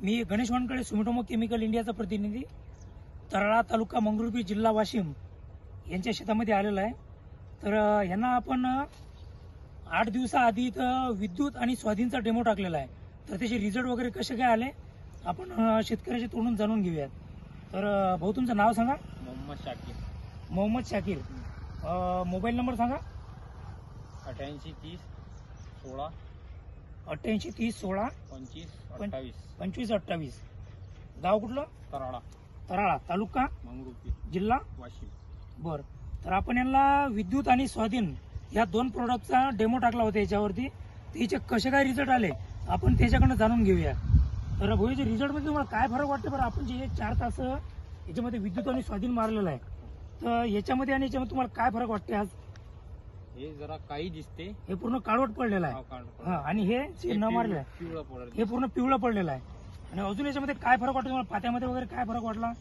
मी Ganesh Wankhede Sumitomo chemical इंडियाचा प्रतिनिधी तराळा तालुका मंगरुळपीर जिल्हा वाशिम यांच्या शेतामध्ये आलेला आहे। तर यांना आपण 8 दिवसाआधी इथं विद्युत आणि स्वाधीनचा डेमो टाकलेला आहे। तर त्याचे रिझल्ट वगैरे कसे काय आले आपण शेतकऱ्याच्या तोंडून जाणून घेऊयात। तर भाऊ तुमचं नाव सांगा। मोहम्मद शाकीर। मोबाईल नंबर सांगा। 88 30 16 25 28। गाव कुठलं? तराळा तालुका मंगरुळपीर जिल्हा वाशिम। बर। तर आपण यांना विद्युत आणि स्वाधीन या 2 प्रोडक्टचा डेमो टाकला होता याच्यावरती। त्याचे कसे काय रिझल्ट आले आपण त्याच्याकडनं जाणून घेऊया। तर भोईच्या रिझल्ट मध्ये तुम्हाला काय फरक वाटते बरं? आपण जे 4 तास याच्यामध्ये विद्युत आणि स्वाधीन मारलेलं आहे, तर याच्यामध्ये आणि याच्यामध्ये तुम्हाला काय फरक वाटते? आज हे जरा काही दिसते, हे पूर्ण काळवट पडलेलं आहे हा, आणि हे न मारलेलं आहे पिवळं पडलं, हे पूर्ण पिवळं पडलेलं आहे। आणि अजून याच्यामध्ये काय फरक वाटतो तुम्हाला? पात्यामध्ये वगैरे काय फरक वाटला?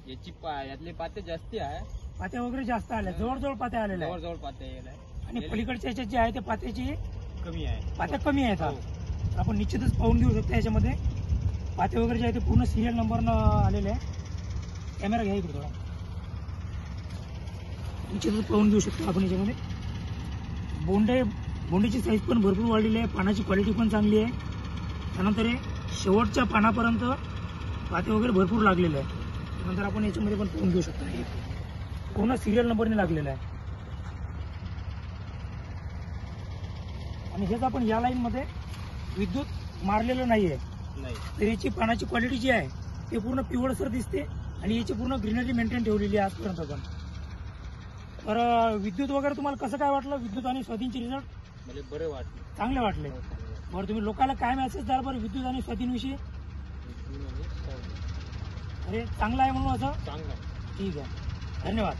याची यातले पाते जास्ती आहे, पात्या वगैरे जास्त आल्या, जवळजवळ पात्या आलेल्या आहेत। जवळ पाते आहे आणि पलीकडच्या याच्यात जे आहे ते पात्याची कमी आहे, पात्या कमी आहेत। तर आपण निश्चितच पाहून घेऊ शकतो याच्यामध्ये पाते वगैरे जे आहे ते पूर्ण सिरियल नंबरनं आलेले आहे। कॅमेरा घ्या इकडे थोडा, निश्चितच पाहून घेऊ शकतो आपण याच्यामध्ये। बोंडेची साईज पण भरपूर वाढलेली आहे, पानाची क्वालिटी पण चांगली आहे। त्यानंतर हे शेवटच्या पानापर्यंत पाते वगैरे भरपूर लागलेले आहे। त्यानंतर आपण याच्यामध्ये पण पाहून घेऊ शकतो, पूर्ण सिरियल नंबरने लागलेला आहे। आणि हेच आपण या लाईन मध्ये विद्युत मारलेलं नाहीये, तर याची पानाची क्वालिटी जी आहे ते पूर्ण पिवळसर दिसते आणि याची पूर्ण ग्रीनरी मेंटेन ठेवलेली आहे आजपर्यंत पण। तर विद्युत वगैरे तुम्हाला कसं काय वाटलं? विद्युत आणि स्वाधीनचे रिझल्ट मला बरे वाटले, चांगले वाटले। बरं, तुम्ही लोकांना काय मेसेज द्याल बरं विद्युत आणि स्वाधीन विषयी? अरे चांगलं आहे म्हणून असं? चांगलं। ठीक आहे, धन्यवाद।